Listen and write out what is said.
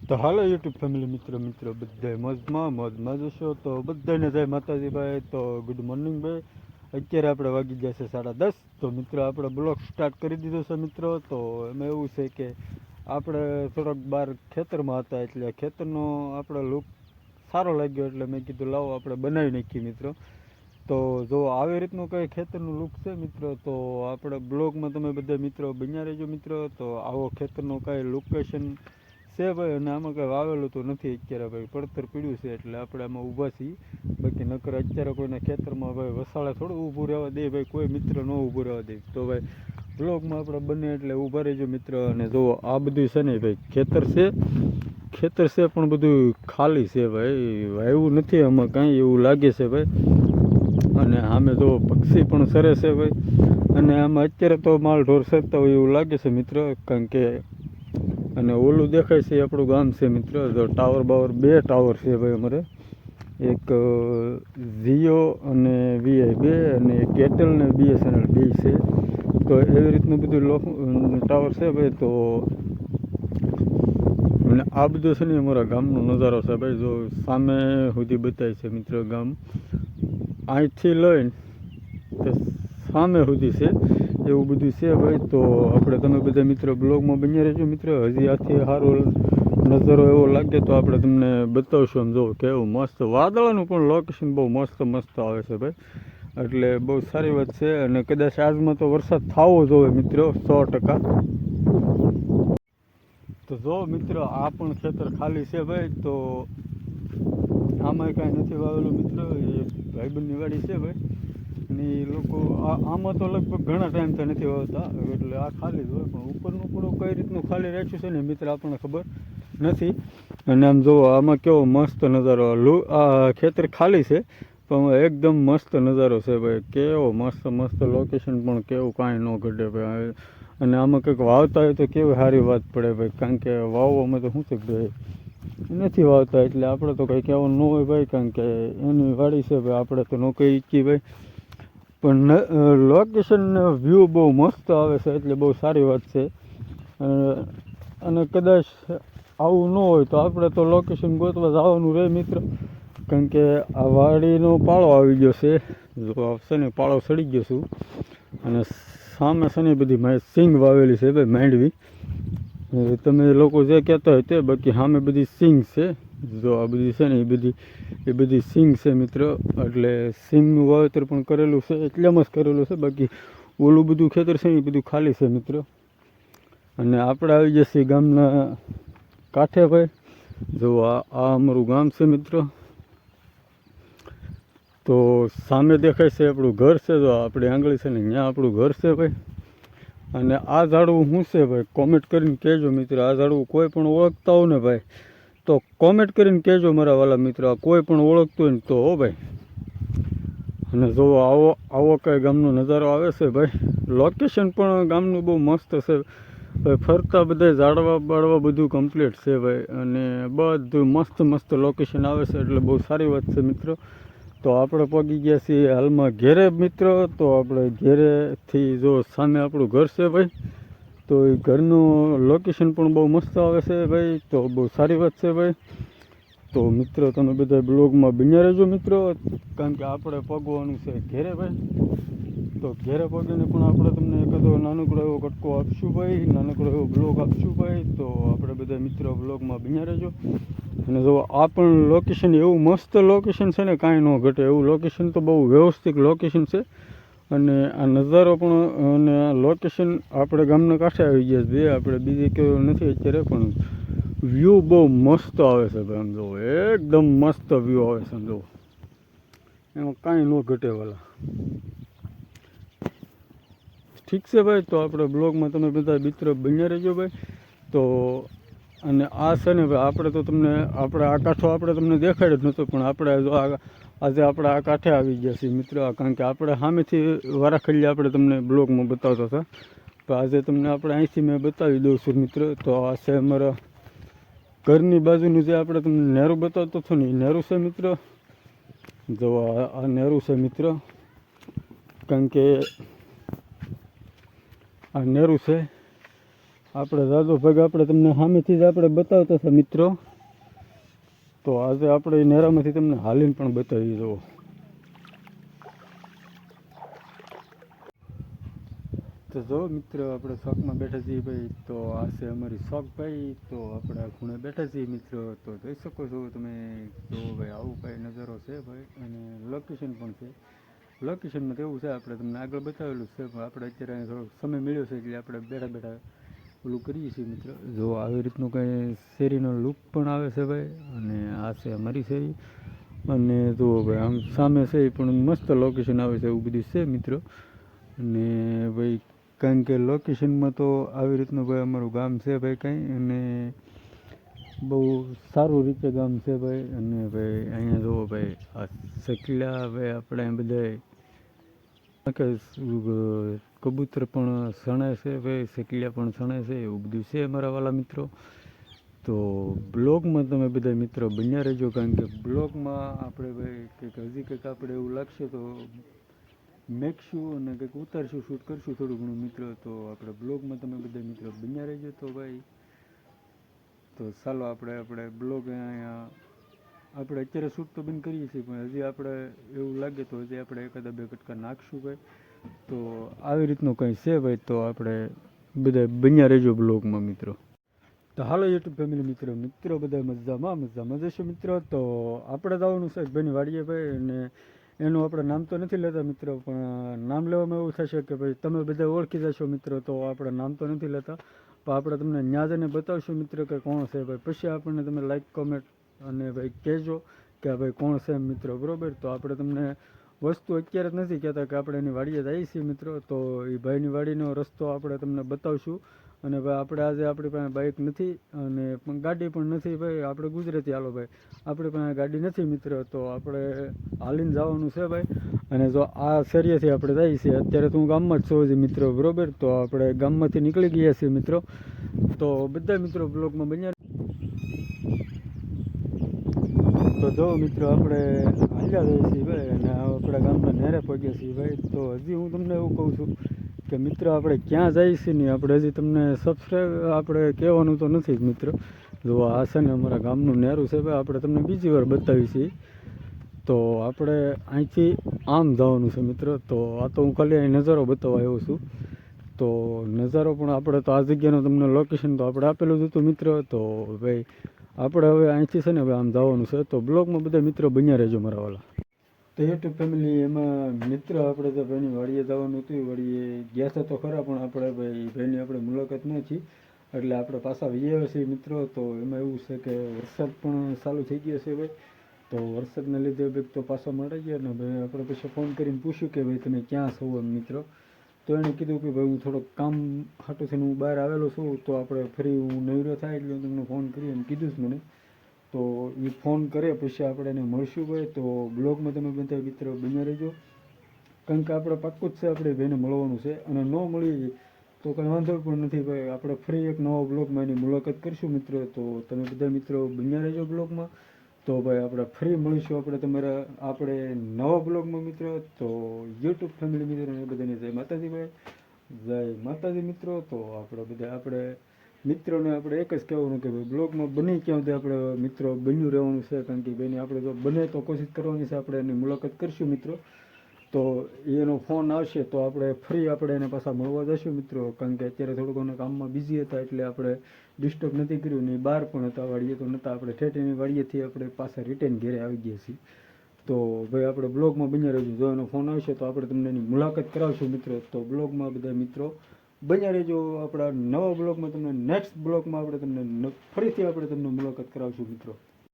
તો હાલો YouTube family મિત્રો બધાય મોજમાં જશો તો બધાને જય માતાજી ભાઈ. તો ગુડ મોર્નિંગ ભાઈ. અત્યારે આપણે વાગી જશે 10:30. તો મિત્રો આપણે બ્લોગ સ્ટાર્ટ કરી દીધો છે મિત્રો. તો એમાં એવું છે કે આપણે થોડોક બહાર ખેતરમાં હતા, એટલે ખેતરનો આપણે લુક સારો લાગ્યો, એટલે મેં કીધું લાવો આપણે બનાવી નાખીએ મિત્રો. તો જો આવી રીતનું કંઈ ખેતરનું લુક છે મિત્રો, તો આપણે બ્લોગમાં તમે બધા મિત્રો બન્યા રહેજો મિત્રો. તો આવો ખેતરનો કાંઈ લોકેશન છે ભાઈ, અને આમાં કંઈ વાવેલું તો નથી અત્યારે ભાઈ, પડતર પીડ્યું છે એટલે આપણે આમાં ઊભા છીએ. બાકી નકર અત્યારે કોઈના ખેતરમાં ભાઈ વસાળે થોડું ઊભું રહેવા દે ભાઈ, કોઈ મિત્ર ન ઊભું રહેવા દે. તો ભાઈ બ્લોગમાં આપણે બને એટલે ઊભા રહેજો મિત્ર. અને જુઓ આ બધું છે ને ભાઈ ખેતર છે પણ બધું ખાલી છે ભાઈ, વાવ્યું નથી આમાં કાંઈ એવું લાગે છે ભાઈ. અને સામે જો પક્ષી પણ સરે છે ભાઈ, અને આમાં અત્યારે તો માલ ઢોર સરતા હોય એવું લાગે છે મિત્ર. કારણ કે અને ઓલું દેખાય છે આપણું ગામ છે મિત્ર. તો ટાવર બાવર 2 ટાવર છે ભાઈ અમારે, એક જીઓ અને વીઆઈ 2, અને એક એરટેલ ને BSNL 2 છે. તો એવી રીતનું બધું ટાવર છે ભાઈ. તો અને આ બધું છે ને અમારા ગામનો નજારો છે ભાઈ. જો સામે સુધી બતાય છે મિત્ર ગામ, અહીંથી લઈને તો સામે સુધી છે એવું બધું છે ભાઈ. તો આપણે તમે બધા મિત્રો બ્લોગમાં બન્યા રહેજો મિત્ર. હજી આથી સારો નજારો એવો લાગે તો આપણે તમને બતાવશું. આમ જો કેવું મસ્ત વાદળાનું પણ લોકેશન બહુ મસ્ત આવે છે ભાઈ, એટલે બહુ સારી વાત છે. અને કદાચ આજમાં તો વરસાદ થવો જોઈએ મિત્રો 100%. તો જો મિત્રો આ પણ ખેતર ખાલી છે ભાઈ. તો આમાં કાંઈ નથી વાવેલું મિત્ર, એ ભાઈબંધની વાડી છે ભાઈ. અને એ લોકો આમાં તો લગભગ ઘણા ટાઈમથી નથી વાવતા, એટલે આ ખાલી જ હોય. પણ ઉપરનું પૂરું કઈ રીતનું ખાલી રાખ્યું છે ને મિત્ર આપણને ખબર નથી. અને આમ જુઓ આમાં કેવો મસ્ત નજારો, આ ખેતર ખાલી છે પણ એકદમ મસ્ત નજારો છે ભાઈ. કેવો મસ્ત લોકેશન પણ કેવું કાંઈ ન ઘટે ભાઈ. અને આમાં કંઈક વાવતા હોય તો કેવી સારી વાત પડે ભાઈ. કારણ કે વાવવામાં તો શું છે ભાઈ, નથી વાવતા એટલે આપણે તો કંઈ કહેવાનું ન હોય ભાઈ. કારણ કે એની વાડી છે ભાઈ, આપણે તો ન કહી શકીએ ભાઈ. પણ લોકેશન વ્યૂ બહુ મસ્ત આવે છે, એટલે બહુ સારી વાત છે. અને કદાચ આવું ન હોય તો આપણે તો લોકેશન ગોતવા જવાનું રહે મિત્ર. કારણ કે આ વાડીનો પાળો આવી ગયો છે, જો આવશે ને પાળો સડી ગયો છું. અને સામે છે ને બધી સિંગ વાવેલી છે ભાઈ, માંડવી. તમે લોકો જે કહેતા હોય તે, બાકી સામે બધી સિંગ છે. જો આ બધી છે ને એ બધી સિંગ છે મિત્ર. એટલે સિંગનું વાવેતર પણ કરેલું છે, એટલામાં જ કરેલું છે. બાકી ઓલું બધું ખેતર છે એ બધું ખાલી છે મિત્ર. અને આપણે આવી જઈએ ગામના કાંઠે ભાઈ. જો આ અમારું ગામ છે મિત્ર. તો સામે દેખાય છે આપણું ઘર છે, જો આપણી આંગળી છે ને ત્યાં આપણું ઘર છે ભાઈ. અને આ ઝાડવું શું છે ભાઈ, કોમેન્ટ કરીને કહેજો મિત્ર. આ ઝાડવું કોઈ પણ ઓળખતા હોય ને ભાઈ તો કોમેન્ટ કરીને કહેજો મારા વાલા મિત્રો. આ કોઈ પણ ઓળખતું હોય ને તો હો ભાઈ. અને જો આવો કાંઈ ગામનો નજારો આવે છે ભાઈ. લોકેશન પણ ગામનું બહુ મસ્ત છે ભાઈ. ફરતા બધા ઝાડવા બાળવા બધું કમ્પ્લીટ છે ભાઈ. અને બધું મસ્ત લોકેશન આવે છે, એટલે બહુ સારી વાત છે મિત્રો. તો આપણે પહોંચી ગયા છીએ હાલમાં ઘેરે મિત્રો. તો આપણે ઘેરેથી જો સામે આપણું ઘર છે ભાઈ. તો એ ઘરનું લોકેશન પણ બહુ મસ્ત આવે છે ભાઈ. તો બહુ સારી વાત છે ભાઈ. તો મિત્રો તમે બધા બ્લોગમાં બન્યા રહેજો મિત્રો. કારણ કે આપણે પગવાનું છે ઘેરે ભાઈ. તો ઘેરે પગીને પણ આપણે તમને એકાદો નાનકડો એવો કટકો આપશું ભાઈ, નાનકડો એવો બ્લોગ આપશું ભાઈ. તો આપણે બધા મિત્રો બ્લોગમાં બન્યા રહેજો. અને જો આ પણ લોકેશન એવું મસ્ત લોકેશન છે ને, કાંઈ ન ઘટે એવું લોકેશન. તો બહુ વ્યવસ્થિત લોકેશન છે. અને આ નજારો પણ, અને આ લોકેશન આપણે ગામના કાંઠે આવી ગયા છે. આપણે બીજે કેવું નથી અત્યારે, પણ વ્યૂ બહુ મસ્ત આવે છે ભાઈ. આમ જુઓ એકદમ મસ્ત વ્યૂ આવે છે. આમ જુઓ એમાં કાંઈ ન ઘટે વાલા. ઠીક છે ભાઈ. તો આપણે બ્લોગમાં તમે બધા મિત્રો બન્યા રહેજો ભાઈ. તો અને આ છે ને ભાઈ, આપણે તો તમને આ કાંઠો આપણે તમને દેખાડ્યો જ નહોતો, પણ આપણે આજે આપણે આ કાંઠે આવી ગયા છીએ મિત્રો. કારણ કે આપણે સામેથી વારાખડી આપણે તમને બ્લોગમાં બતાવતા હતા, તો આજે તમને આપણે અહીંથી મેં બતાવી દઉં છું મિત્ર. તો આ છે અમારા ઘરની બાજુનું જે આપણે તમને નહેરું બતાવતો હતો ને, એ નહેરું છે મિત્ર. જો આ નહેરું છે મિત્ર. કારણ કે આ નહેરું છે. આપણે દાદો ભાગ આપણે તમને સામેથી જ આપણે બતાવતા હતા મિત્રો. તો આજે આપણે એ નેરામાંથી તમને હાલીને પણ બતાવી દો. તો જો મિત્રો આપણે શોખમાં બેઠા છીએ ભાઈ. તો આ છે અમારી શોખ ભાઈ. તો આપણે આ ખૂણે બેઠા છીએ મિત્રો. તો જોઈ શકો છો તમે. જો ભાઈ આવું કાંઈ નજારો છે ભાઈ. અને લોકેશન પણ છે. લોકેશનમાં તો એવું છે આપણે તમને આગળ બતાવેલું છે, પણ આપણે અત્યારે થોડોક સમય મળ્યો છે એટલે આપણે બેઠા બેઠા ઓલું કરીએ છીએ મિત્રો. જો આવી રીતનું કંઈ શેરીનો લુક પણ આવે છે ભાઈ. અને આ છે અમારી શેરી. અને જુઓ ભાઈ આમ સામે છે એ પણ મસ્ત લોકેશન આવે છે એવું બધું છે મિત્રો. અને ભાઈ કારણ કે લોકેશનમાં તો આવી રીતનું ભાઈ અમારું ગામ છે ભાઈ કાંઈ. અને બહુ સારું રીતે ગામ છે ભાઈ. અને ભાઈ અહીંયા જુઓ ભાઈ આ સકલા ભાઈ આપણે બધા કબૂતર પણ સણે છે ભાઈ, સકલિયા પણ સણે છે એવું બધું છે અમારા વાલા મિત્રો. તો બ્લોગમાં તમે બધા મિત્રો બન્યા રહેજો, કારણ કે બ્લોગમાં આપણે ભાઈ કંઈક હજી કંઈક આપણે એવું લાગશે તો મેકશું અને કંઈક ઉતારશું, શૂટ કરશું થોડું ઘણું મિત્રો. તો આપણે બ્લોગમાં તમે બધા મિત્રો બન્યા રહેજો. તો ભાઈ તો ચાલો આપણે બ્લોગ અહીંયા આપણે અત્યારે શૂટ તો બંધ કરીએ છીએ, પણ હજી આપણે એવું લાગે તો હજી આપણે એકાદા બે કટકા નાખશું ભાઈ. તો આવી રીતનું કંઈ છે ભાઈ. તો આપણે બધા બન્યા રહેજો બ્લોગમાં મિત્રો. તો હાલો યુટ્યુબ ફેમિલી મિત્રો બધા મજામાં જશો મિત્રો. તો આપણે જવાનું છે ભાઈની વાડીએ ભાઈ. અને એનું આપણે નામ તો નથી લેતા મિત્રો, પણ નામ લેવામાં એવું થશે કે ભાઈ તમે બધા ઓળખી જશો મિત્રો. તો આપણે નામ તો નથી લેતા, પણ આપણે તમને ન્યા જઈને બતાવશું મિત્રો કે કોણ છે ભાઈ. પછી આપણને તમે લાઈક કોમેન્ટ અને ભાઈ કહેજો કે ભાઈ કોણ છે મિત્રો, બરાબર. તો આપણે તમને વસ્તુ અત્યારે જ નથી કહેતા કે આપણે એની વાડીએ જઈએ છીએ મિત્રો. તો એ ભાઈની વાડીનો રસ્તો આપણે તમને બતાવશું. અને ભાઈ આપણે આજે આપણી પાસે બાઇક નથી અને પણ ગાડી પણ નથી ભાઈ. આપણે ગુજરાતી હાલો ભાઈ, આપણી પાસે ગાડી નથી મિત્ર. તો આપણે હાલીને જવાનું છે ભાઈ. અને જો આ શેરીએથી આપણે જઈએ છીએ. અત્યારે તો હું ગામમાં જ છું હજી મિત્રો, બરાબર. તો આપણે ગામમાંથી નીકળી ગયા છીએ મિત્રો. તો બધા મિત્રો બ્લોગમાં બન્યા. તો જો મિત્રો આપણે હાલ્યા જઈએ છીએ ભાઈ. અને આપણા ગામના નેરે પહોંચ્યા છીએ ભાઈ. તો હજી હું તમને એવું કહું છું કે મિત્રો આપણે ક્યાં જઈએ છીએ ને આપણે હજી તમને સબસ્ક્રાઈબ આપણે કહેવાનું તો નથી જ મિત્રો. જો આ છે ને અમારા ગામનું નેરું છે ભાઈ. આપણે તમને બીજી વાર બતાવી છીએ. તો આપણે અહીંથી આમ જવાનું છે મિત્રો. તો આ તો હું ખાલી અહીં નજારો બતાવવા આવ્યો છું. તો નજારો પણ આપણે તો આ જગ્યાનું તમને લોકેશન તો આપણે આપેલું જ હતું મિત્રો. તો ભાઈ આપણે હવે અહીંથી છે ને ભાઈ આમ જવાનું છે. તો બ્લોગમાં બધા મિત્રો બન્યા રહેજો મારા વાલા. તો યુટ્યુબ ફેમિલી એમાં મિત્ર આપણે તો ભાઈની વાડીએ જવાનું હતું. વાડીએ ગયા હતા તો ખરા, પણ આપણે ભાઈની આપણે મુલાકાત ન થઈ એટલે આપણે પાછા આવ્યા છીએ મિત્રો. તો એમાં એવું છે કે વરસાદ પણ ચાલુ થઈ ગયો છે ભાઈ. તો વરસાદના લીધે ભાઈ તો પાછા મળી ગયા ને ભાઈ. આપણે પછી ફોન કરીને પૂછ્યું કે ભાઈ તમે ક્યાં છો એમ મિત્રો. તો એણે કીધું કે ભાઈ હું થોડોક કામ હાટું થઈને હું બહાર આવેલો છું. તો આપણે ફરી હું નવરો થાય એટલે હું તમને ફોન કરી એમ કીધું જ મને. તો એ ફોન કરે પછી આપણે એને મળશું ભાઈ. તો બ્લોગમાં તમે બધા મિત્રો બન્યા રહેજો, કારણ કે આપણે પાક્કું જ છે આપણે ભાઈને મળવાનું છે. અને ન મળીએ તો કંઈ વાંધો પણ નથી ભાઈ. આપણે ફરી એક નવા બ્લોગમાં એની મુલાકાત કરીશું મિત્રો. તો તમે બધા મિત્રો બન્યા રહેજો બ્લોગમાં. તો ભાઈ આપણે ફરી મળીશું આપણે નવા બ્લોગમાં મિત્રો. તો યુટ્યુબ ફેમિલી મિત્રોને બધાને જય માતાજી ભાઈ, જય માતાજી મિત્રો. તો આપણે મિત્રોને આપણે એક જ કહેવાનું કે ભાઈ બ્લોગમાં બની ક્યાં સુધી આપણે મિત્રો બન્યું રહેવાનું છે, કારણ કે ભાઈને આપણે જો બને તો કોશિશ કરવાની છે. આપણે એની મુલાકાત કરીશું મિત્રો. તો એનો ફોન આવશે તો આપણે ફરી આપણે એને પાછા મળવા જઈશું મિત્રો. કારણ કે અત્યારે થોડુંક કામમાં બિઝી હતા એટલે આપણે ડિસ્ટર્બ નથી કર્યું. ને બહાર પણ હતા, વાડીએ તો નહોતા. આપણે ઠેઠ એની વાડીએથી આપણે પાછા રિટર્ન ઘરે આવી ગયા છીએ. તો ભાઈ આપણે બ્લોગમાં બન્યા રહેજો. જો એનો ફોન આવશે તો આપણે તમને એની મુલાકાત કરાવશું મિત્રો. તો બ્લોગમાં બધા મિત્રો બન્યા રહેજો. આપણા નવા બ્લોગમાં તમને નેક્સ્ટ બ્લોગમાં આપણે તમને ફરીથી આપણે તમને મુલાકાત કરાવશું મિત્રો.